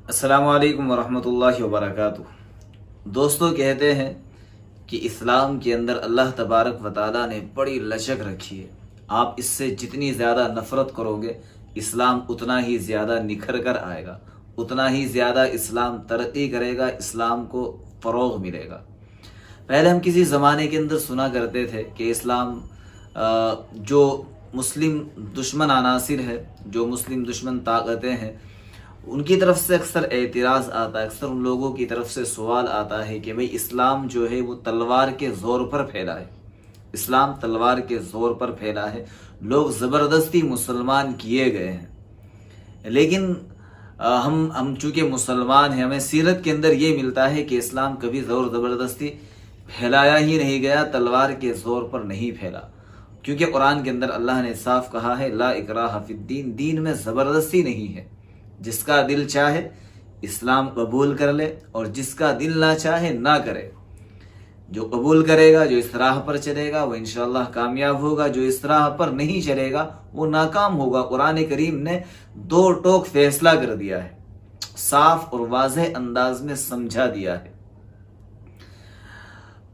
السلام علیکم ورحمۃ اللہ وبرکاتہ۔ دوستوں کہتے ہیں کہ اسلام کے اندر اللہ تبارک و تعالیٰ نے بڑی لچک رکھی ہے۔ آپ اس سے جتنی زیادہ نفرت کرو گے اسلام اتنا ہی زیادہ نکھر کر آئے گا، اتنا ہی زیادہ اسلام ترقی کرے گا، اسلام کو فروغ ملے گا۔ پہلے ہم کسی زمانے کے اندر سنا کرتے تھے کہ اسلام جو مسلم دشمن عناصر ہے، جو مسلم دشمن طاقتیں ہیں، ان کی طرف سے اکثر اعتراض آتا ہے، اکثر ان لوگوں کی طرف سے سوال آتا ہے کہ بھئی اسلام جو ہے وہ تلوار کے زور پر پھیلا ہے، اسلام تلوار کے زور پر پھیلا ہے، لوگ زبردستی مسلمان کیے گئے ہیں۔ لیکن ہم چونکہ مسلمان ہیں، ہمیں سیرت کے اندر یہ ملتا ہے کہ اسلام کبھی زور زبردستی پھیلایا ہی نہیں گیا، تلوار کے زور پر نہیں پھیلا، کیونکہ قرآن کے اندر اللہ نے صاف کہا ہے لا اکراہ فی الدین، دین میں زبردستی نہیں ہے، جس کا دل چاہے اسلام قبول کر لے اور جس کا دل نہ چاہے نہ کرے۔ جو قبول کرے گا، جو اس راہ پر چلے گا، وہ انشاءاللہ کامیاب ہوگا، جو اس راہ پر نہیں چلے گا وہ ناکام ہوگا۔ قرآن کریم نے دو ٹوک فیصلہ کر دیا ہے، صاف اور واضح انداز میں سمجھا دیا ہے۔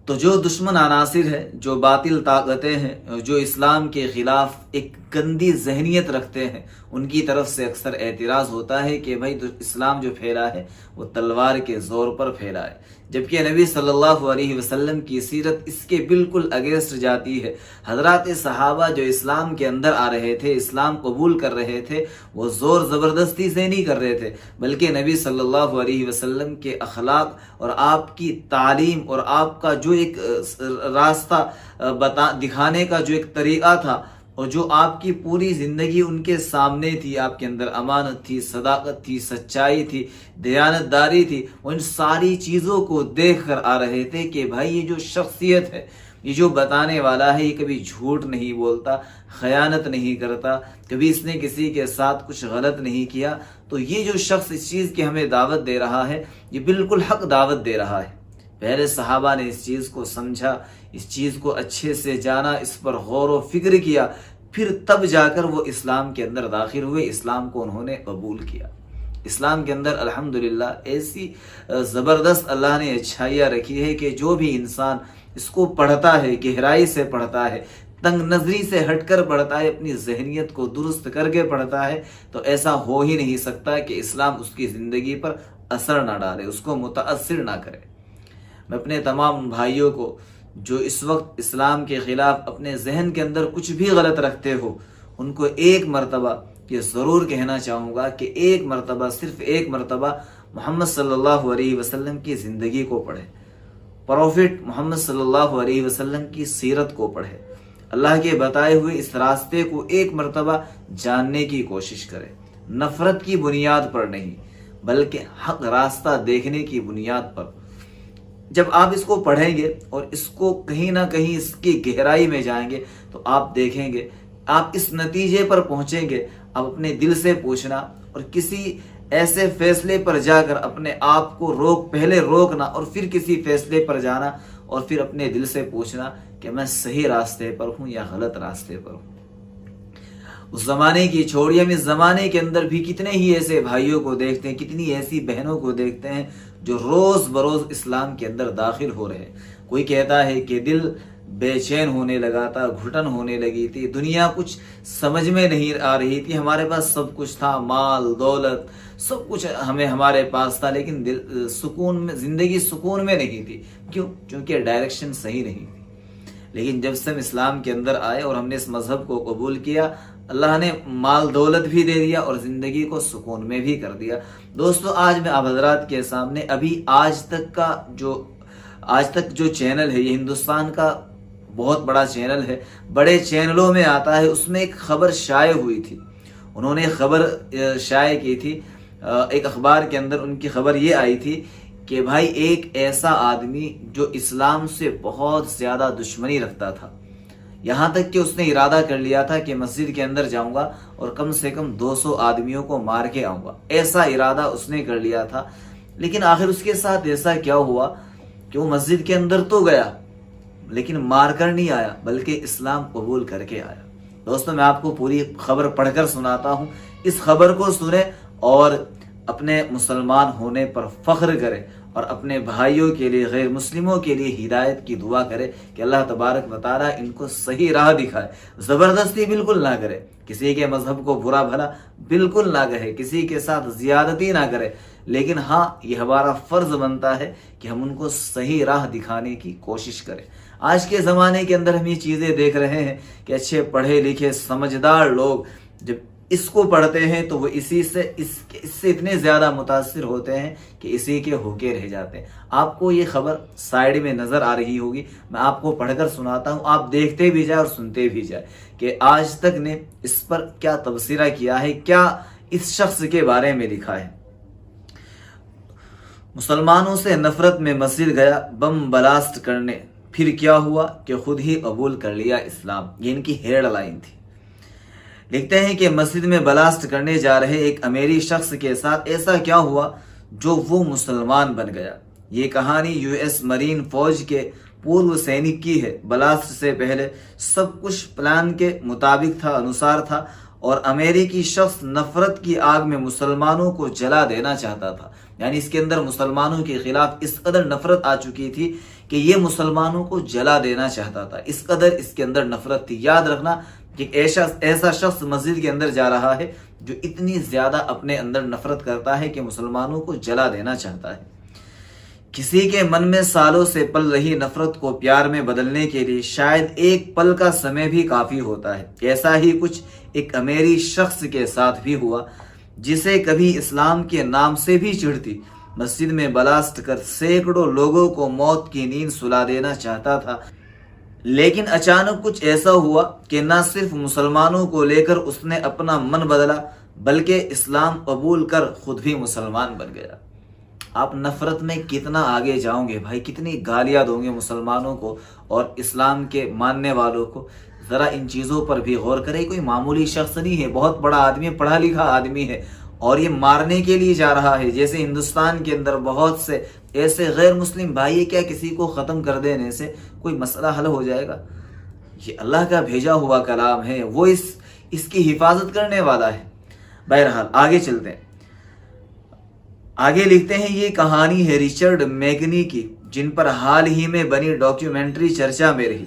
تو جو دشمن عناصر ہیں، جو باطل طاقتیں ہیں، جو اسلام کے خلاف ایک گندی ذہنیت رکھتے ہیں، ان کی طرف سے اکثر اعتراض ہوتا ہے کہ بھائی اسلام جو پھیلا ہے وہ تلوار کے زور پر پھیلا ہے، جبکہ نبی صلی اللہ علیہ وسلم کی سیرت اس کے بالکل اگینسٹ جاتی ہے۔ حضرات صحابہ جو اسلام کے اندر آ رہے تھے، اسلام قبول کر رہے تھے، وہ زور زبردستی سے نہیں کر رہے تھے، بلکہ نبی صلی اللہ علیہ وسلم کے اخلاق اور آپ کی تعلیم اور آپ کا جو ایک راستہ دکھانے کا جو ایک طریقہ تھا، اور جو آپ کی پوری زندگی ان کے سامنے تھی، آپ کے اندر امانت تھی، صداقت تھی، سچائی تھی، دیانت داری تھی، ان ساری چیزوں کو دیکھ کر آ رہے تھے کہ بھائی یہ جو شخصیت ہے، یہ جو بتانے والا ہے، یہ کبھی جھوٹ نہیں بولتا، خیانت نہیں کرتا، کبھی اس نے کسی کے ساتھ کچھ غلط نہیں کیا، تو یہ جو شخص اس چیز کی ہمیں دعوت دے رہا ہے یہ بالکل حق دعوت دے رہا ہے۔ پہلے صحابہ نے اس چیز کو سمجھا، اس چیز کو اچھے سے جانا، اس پر غور و فکر کیا، پھر تب جا کر وہ اسلام کے اندر داخل ہوئے، اسلام کو انہوں نے قبول کیا۔ اسلام کے اندر الحمدللہ ایسی زبردست اللہ نے اچھائیاں رکھی ہے کہ جو بھی انسان اس کو پڑھتا ہے، گہرائی سے پڑھتا ہے، تنگ نظری سے ہٹ کر پڑھتا ہے، اپنی ذہنیت کو درست کر کے پڑھتا ہے، تو ایسا ہو ہی نہیں سکتا کہ اسلام اس کی زندگی پر اثر نہ ڈالے، اس کو متاثر نہ کرے۔ میں اپنے تمام بھائیوں کو جو اس وقت اسلام کے خلاف اپنے ذہن کے اندر کچھ بھی غلط رکھتے ہو، ان کو ایک مرتبہ یہ ضرور کہنا چاہوں گا کہ ایک مرتبہ، صرف ایک مرتبہ محمد صلی اللہ علیہ وسلم کی زندگی کو پڑھیں، پروفٹ محمد صلی اللہ علیہ وسلم کی سیرت کو پڑھیں، اللہ کے بتائے ہوئے اس راستے کو ایک مرتبہ جاننے کی کوشش کریں، نفرت کی بنیاد پر نہیں بلکہ حق راستہ دیکھنے کی بنیاد پر۔ جب آپ اس کو پڑھیں گے اور اس کو کہیں نہ کہیں اس کی گہرائی میں جائیں گے تو آپ دیکھیں گے، آپ اس نتیجے پر پہنچیں گے، آپ اپنے دل سے پوچھنا اور کسی ایسے فیصلے پر جا کر اپنے آپ کو پہلے روکنا اور پھر کسی فیصلے پر جانا اور پھر اپنے دل سے پوچھنا کہ میں صحیح راستے پر ہوں یا غلط راستے پر ہوں۔ اس زمانے کی چھوڑیے، ہم اس زمانے کے اندر بھی کتنے ہی ایسے بھائیوں کو دیکھتے ہیں، کتنی ایسی بہنوں کو دیکھتے ہیں جو روز بروز اسلام کے اندر داخل ہو رہے ہیں۔ کوئی کہتا ہے کہ دل بے چین ہونے لگا تھا، گھٹن ہونے لگی تھی، دنیا کچھ سمجھ میں نہیں آ رہی تھی، ہمارے پاس سب کچھ تھا، مال دولت سب کچھ ہمارے پاس تھا، لیکن زندگی سکون میں نہیں تھی۔ کیوں؟ کیونکہ ڈائریکشن صحیح نہیں تھی۔ لیکن جب سے ہم اسلام کے اندر آئے اور ہم نے اس مذہب کو قبول کیا، اللہ نے مال دولت بھی دے دیا اور زندگی کو سکون میں بھی کر دیا۔ دوستو، آج میں آپ حضرات کے سامنے ابھی آج تک جو چینل ہے، یہ ہندوستان کا بہت بڑا چینل ہے، بڑے چینلوں میں آتا ہے، اس میں ایک خبر شائع ہوئی تھی۔ انہوں نے خبر شائع کی تھی، ایک اخبار کے اندر ان کی خبر یہ آئی تھی کہ بھائی ایک ایسا آدمی جو اسلام سے بہت زیادہ دشمنی رکھتا تھا، یہاں تک کہ اس نے ارادہ کر لیا تھا کہ مسجد کے اندر جاؤں گا اور کم سے کم 200 آدمیوں کو مار کے آؤں گا، ایسا ارادہ اس نے کر لیا تھا۔ لیکن آخر اس کے ساتھ ایسا کیا ہوا کہ وہ مسجد کے اندر تو گیا لیکن مار کر نہیں آیا بلکہ اسلام قبول کر کے آیا۔ دوستوں، میں آپ کو پوری خبر پڑھ کر سناتا ہوں، اس خبر کو سنیں اور اپنے مسلمان ہونے پر فخر کرے اور اپنے بھائیوں کے لیے، غیر مسلموں کے لیے ہدایت کی دعا کرے کہ اللہ تبارک و تعالیٰ ان کو صحیح راہ دکھائے۔ زبردستی بالکل نہ کرے، کسی کے مذہب کو برا بھلا بالکل نہ کہے، کسی کے ساتھ زیادتی نہ کرے، لیکن ہاں یہ ہمارا فرض بنتا ہے کہ ہم ان کو صحیح راہ دکھانے کی کوشش کریں۔ آج کے زمانے کے اندر ہم یہ چیزیں دیکھ رہے ہیں کہ اچھے پڑھے لکھے سمجھدار لوگ جب اس کو پڑھتے ہیں تو وہ اس سے اتنے زیادہ متاثر ہوتے ہیں کہ اسی کے ہو کے رہ جاتے ہیں۔ آپ کو یہ خبر سائیڈ میں نظر آ رہی ہوگی، میں آپ کو پڑھ کر سناتا ہوں، آپ دیکھتے بھی جائیں اور سنتے بھی جائیں کہ آج تک نے اس پر کیا تبصرہ کیا ہے، کیا اس شخص کے بارے میں لکھا ہے۔ مسلمانوں سے نفرت میں مسجد گیا بم بلاسٹ کرنے، پھر کیا ہوا کہ خود ہی قبول کر لیا اسلام۔ یہ ان کی ہیڈ لائن تھی۔ لکھتے ہیں کہ مسجد میں بلاسٹ کرنے جا رہے ایک امریکی شخص کے ساتھ ایسا کیا ہوا جو وہ مسلمان بن گیا۔ یہ کہانی یو ایس مرین فوج کے پورو سینک کی ہے۔ بلاسٹ سے پہلے سب کچھ پلان کے مطابق تھا، انوسار تھا، اور امریکی شخص نفرت کی آگ میں مسلمانوں کو جلا دینا چاہتا تھا۔ یعنی اس کے اندر مسلمانوں کے خلاف اس قدر نفرت آ چکی تھی کہ یہ مسلمانوں کو جلا دینا چاہتا تھا، اس قدر اس کے اندر نفرت تھی۔ یاد رکھنا کہ ایسا شخص مسجد کے اندر جا رہا ہے جو اتنی زیادہ اپنے اندر نفرت کرتا ہے کہ مسلمانوں کو جلا دینا چاہتا ہے۔ کسی کے من میں سالوں سے پل رہی نفرت کو پیار میں بدلنے کے لیے شاید ایک پل کا سمے بھی کافی ہوتا ہے۔ ایسا ہی کچھ ایک امریکی شخص کے ساتھ بھی ہوا جسے کبھی اسلام کے نام سے بھی چڑھتی مسجد میں بلاسٹ کر سینکڑوں لوگوں کو موت کی نیند سلا دینا چاہتا تھا، لیکن اچانک کچھ ایسا ہوا کہ نہ صرف مسلمانوں کو لے کر اس نے اپنا من بدلا بلکہ اسلام قبول کر خود بھی مسلمان بن گیا۔ آپ نفرت میں کتنا آگے جاؤں گے بھائی، کتنی گالیاں دوں گے مسلمانوں کو اور اسلام کے ماننے والوں کو۔ ذرا ان چیزوں پر بھی غور کریں۔ کوئی معمولی شخص نہیں ہے، بہت بڑا آدمی، پڑھا لکھا آدمی ہے، اور یہ مارنے کے لیے جا رہا ہے۔ جیسے ہندوستان کے اندر بہت سے ایسے غیر مسلم بھائی، کیا کسی کو ختم کر دینے سے کوئی مسئلہ حل ہو جائے گا؟ یہ اللہ کا بھیجا ہوا کلام ہے، وہ اس کی حفاظت کرنے والا ہے۔ بہرحال آگے چلتے ہیں۔ آگے لکھتے ہیں یہ کہانی ہے رچرڈ میکنی کی، جن پر حال ہی میں بنی ڈاکیومنٹری چرچا میں رہی۔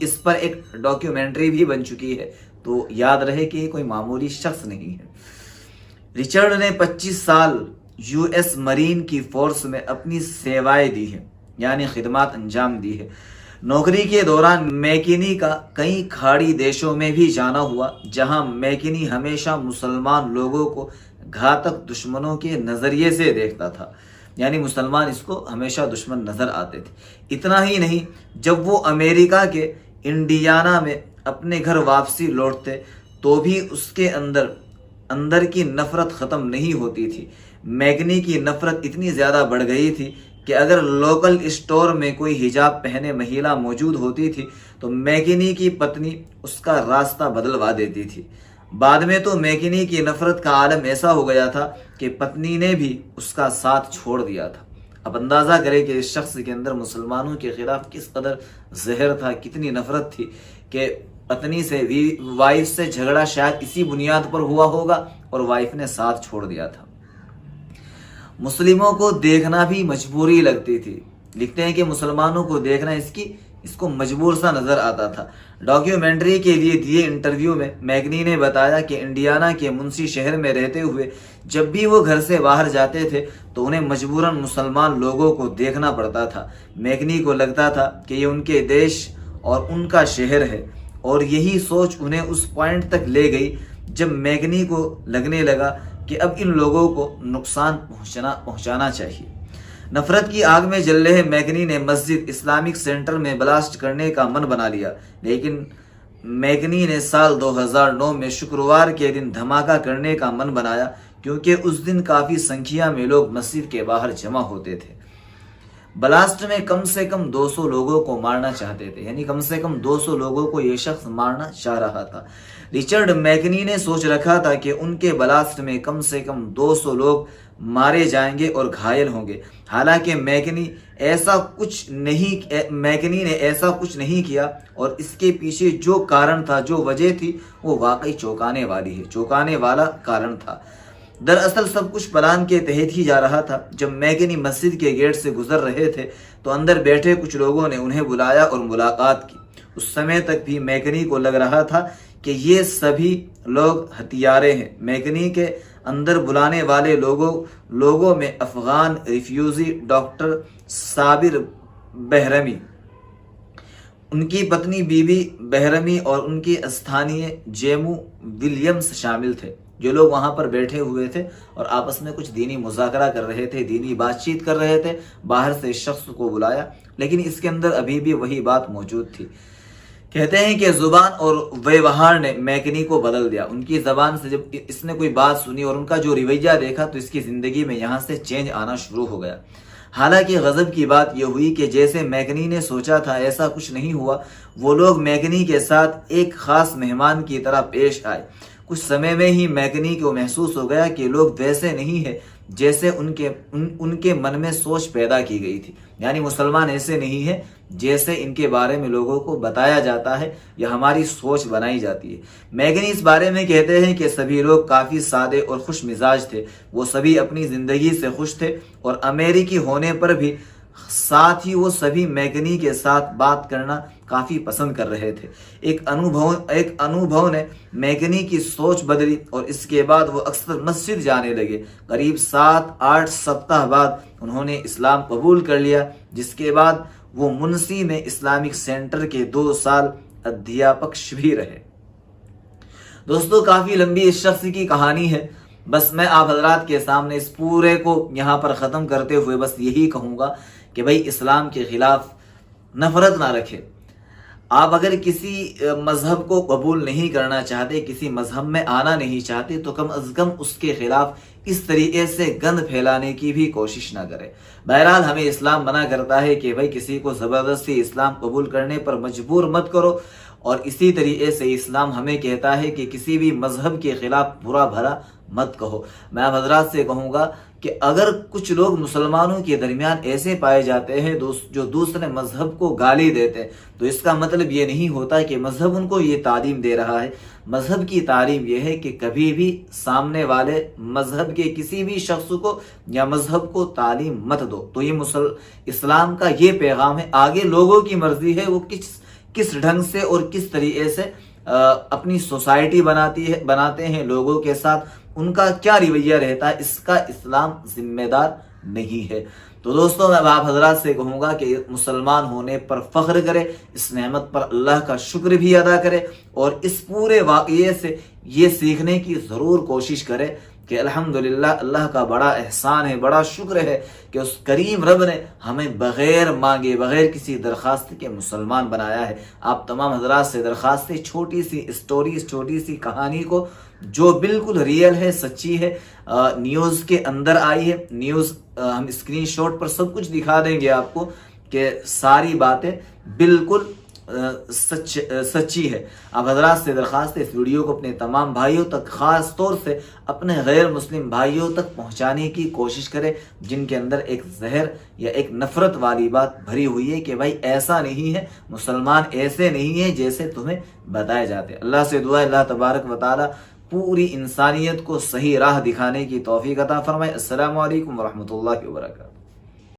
اس پر ایک ڈاکیومنٹری بھی بن چکی ہے، تو یاد رہے کہ یہ کوئی معمولی شخص نہیں ہے۔ رچرڈ نے 25 سال یو ایس مرین کی فورس میں اپنی سیوائیں دی ہیں، یعنی خدمات انجام دی ہے۔ نوکری کے دوران میکنی کا کئی کھاڑی دیشوں میں بھی جانا ہوا، جہاں میکنی ہمیشہ مسلمان لوگوں کو گھاتک دشمنوں کے نظریے سے دیکھتا تھا، یعنی مسلمان اس کو ہمیشہ دشمن نظر آتے تھے۔ اتنا ہی نہیں، جب وہ امریکہ کے انڈیانا میں اپنے گھر واپسی لوٹتے تو بھی اس کے اندر کی نفرت ختم نہیں ہوتی تھی۔ میکنی کی نفرت اتنی زیادہ بڑھ گئی تھی کہ اگر لوکل اسٹور میں کوئی حجاب پہنے مہیلا موجود ہوتی تھی تو میکنی کی پتنی اس کا راستہ بدلوا دیتی تھی۔ بعد میں تو میکنی کی نفرت کا عالم ایسا ہو گیا تھا کہ پتنی نے بھی اس کا ساتھ چھوڑ دیا تھا۔ اب اندازہ کریں کہ اس شخص کے اندر مسلمانوں کے خلاف کس قدر زہر تھا، کتنی نفرت تھی کہ پتنی سے، وائف سے جھگڑا شاید اسی بنیاد پر ہوا ہوگا اور وائف نے ساتھ چھوڑ دیا تھا۔ مسلموں کو دیکھنا بھی مجبوری لگتی تھی۔ لکھتے ہیں کہ مسلمانوں کو دیکھنا اس کو مجبور سا نظر آتا تھا۔ ڈاکیومنٹری کے لیے دیے انٹرویو میں میکنی نے بتایا کہ انڈیانا کے منسی شہر میں رہتے ہوئے جب بھی وہ گھر سے باہر جاتے تھے تو انہیں مجبوراً مسلمان لوگوں کو دیکھنا پڑتا تھا۔ میکنی کو لگتا تھا کہ یہ ان کے دیش اور ان کا شہر ہے، اور یہی سوچ انہیں اس پوائنٹ تک لے گئی جب میکنی کو لگنے لگا کہ اب ان لوگوں کو نقصان پہنچانا چاہیے۔ نفرت کی آگ میں جل رہے میکنی نے مسجد اسلامک سینٹر میں بلاسٹ کرنے کا من بنا لیا، لیکن میکنی نے سال 2009 میں شکروار کے دن دھماکہ کرنے کا من بنایا، کیونکہ اس دن کافی سنکھیا میں لوگ مسجد کے باہر جمع ہوتے تھے۔ بلاسٹ میں کم سے کم 200 لوگوں کو مارنا چاہتے تھے، یعنی کم سے کم 200 لوگوں کو یہ شخص مارنا چاہ رہا تھا۔ رچرڈ میکنی نے سوچ رکھا تھا کہ ان کے بلاسٹ میں کم سے کم 200 لوگ مارے جائیں گے اور گھائل ہوں گے۔ حالانکہ میکنی نے ایسا کچھ نہیں کیا، اور اس کے پیچھے جو کارن تھا، جو وجہ تھی، وہ واقعی چونکانے والا کارن تھا۔ دراصل سب کچھ پلان کے تحت ہی جا رہا تھا۔ جب میکنی مسجد کے گیٹ سے گزر رہے تھے تو اندر بیٹھے کچھ لوگوں نے انہیں بلایا اور ملاقات کی۔ اس سمے تک بھی میکنی کو لگ رہا تھا کہ یہ سبھی لوگ ہتھیارے ہیں۔ میکنی کے اندر بلانے والے لوگوں میں افغان ریفیوجی ڈاکٹر صابر بہرمی، ان کی پتنی بی بی بہرمی اور ان کی استھانیہ جیمو ولیمز شامل تھے۔ جو لوگ وہاں پر بیٹھے ہوئے تھے اور آپس میں کچھ دینی مذاکرہ کر رہے تھے، دینی بات چیت کر رہے تھے۔ باہر سے اس شخص کو بلایا، لیکن اس کے اندر ابھی بھی وہی بات موجود تھی۔ کہتے ہیں کہ زبان اور ویوہار نے میکنی کو بدل دیا۔ ان کی زبان سے جب اس نے کوئی بات سنی اور ان کا جو رویہ دیکھا تو اس کی زندگی میں یہاں سے چینج آنا شروع ہو گیا۔ حالانکہ غضب کی بات یہ ہوئی کہ جیسے میکنی نے سوچا تھا ایسا کچھ نہیں ہوا۔ وہ لوگ میکنی کے ساتھ ایک خاص مہمان کی طرح پیش آئے۔ کچھ سمے میں ہی میکنی کو محسوس ہو گیا کہ لوگ ویسے نہیں ہیں جیسے ان کے من میں سوچ پیدا کی گئی تھی، یعنی مسلمان ایسے نہیں ہیں جیسے ان کے بارے میں لوگوں کو بتایا جاتا ہے یا ہماری سوچ بنائی جاتی ہے۔ میکنی اس بارے میں کہتے ہیں کہ سبھی لوگ کافی سادے اور خوش مزاج تھے۔ وہ سبھی اپنی زندگی سے خوش تھے اور امریکی ہونے پر بھی ساتھ ہی وہ سبھی میکنی کے ساتھ بات کرنا کافی پسند کر رہے تھے۔ ایک انوبھو نے میکنی کی سوچ بدلی اور اس کے بعد وہ اکثر مسجد جانے لگے۔ قریب 7-8 سپتاہ بعد انہوں نے اسلام قبول کر لیا، جس کے بعد وہ منسی میں اسلامک سینٹر کے 2 سال ادھیاپک بھی رہے۔ دوستو، کافی لمبی اس شخص کی کہانی ہے۔ بس میں آپ حضرات کے سامنے اس پورے کو یہاں پر ختم کرتے ہوئے بس یہی کہوں گا کہ بھائی اسلام کے خلاف نفرت نہ رکھے۔ آپ اگر کسی مذہب کو قبول نہیں کرنا چاہتے، کسی مذہب میں آنا نہیں چاہتے، تو کم از کم اس کے خلاف اس طریقے سے گند پھیلانے کی بھی کوشش نہ کرے۔ بہرحال ہمیں اسلام منع کرتا ہے کہ بھائی کسی کو زبردستی اسلام قبول کرنے پر مجبور مت کرو، اور اسی طریقے سے اسلام ہمیں کہتا ہے کہ کسی بھی مذہب کے خلاف برا بھلا مت کہو۔ میں آپ حضرات سے کہوں گا کہ اگر کچھ لوگ مسلمانوں کے درمیان ایسے پائے جاتے ہیں جو دوسرے مذہب کو گالی دیتے ہیں، تو اس کا مطلب یہ نہیں ہوتا کہ مذہب ان کو یہ تعلیم دے رہا ہے۔ مذہب کی تعلیم یہ ہے کہ کبھی بھی سامنے والے مذہب کے کسی بھی شخص کو یا مذہب کو تعلیم مت دو۔ تو یہ اسلام کا یہ پیغام ہے۔ آگے لوگوں کی مرضی ہے وہ کس ڈھنگ سے اور کس طریقے سے اپنی سوسائٹی بناتے ہیں، لوگوں کے ساتھ ان کا کیا رویہ رہتا ہے، اس کا اسلام ذمہ دار نہیں ہے۔ تو دوستوں، میں آپ حضرات سے کہوں گا کہ مسلمان ہونے پر فخر کرے، اس نعمت پر اللہ کا شکر بھی ادا کرے، اور اس پورے واقعے سے یہ سیکھنے کی ضرور کوشش کرے کہ الحمدللہ اللہ کا بڑا احسان ہے، بڑا شکر ہے کہ اس کریم رب نے ہمیں بغیر مانگے، بغیر کسی درخواست کے مسلمان بنایا ہے۔ آپ تمام حضرات سے درخواست ہے، چھوٹی سی اسٹوری، اس چھوٹی سی کہانی کو جو بالکل ریئل ہے، سچی ہے، نیوز کے اندر آئی ہے، نیوز ہم اسکرین شاٹ پر سب کچھ دکھا دیں گے آپ کو کہ ساری باتیں بالکل سچی ہے۔ آپ حضرات سے درخواست ہے اس ویڈیو کو اپنے تمام بھائیوں تک، خاص طور سے اپنے غیر مسلم بھائیوں تک پہنچانے کی کوشش کریں جن کے اندر ایک زہر یا ایک نفرت والی بات بھری ہوئی ہے کہ بھائی ایسا نہیں ہے، مسلمان ایسے نہیں ہیں جیسے تمہیں بتائے جاتے۔ اللہ سے دعا ہے اللہ تبارک و تعالی پوری انسانیت کو صحیح راہ دکھانے کی توفیق عطا فرمائے۔ السلام علیکم ورحمۃ اللہ وبرکاتہ۔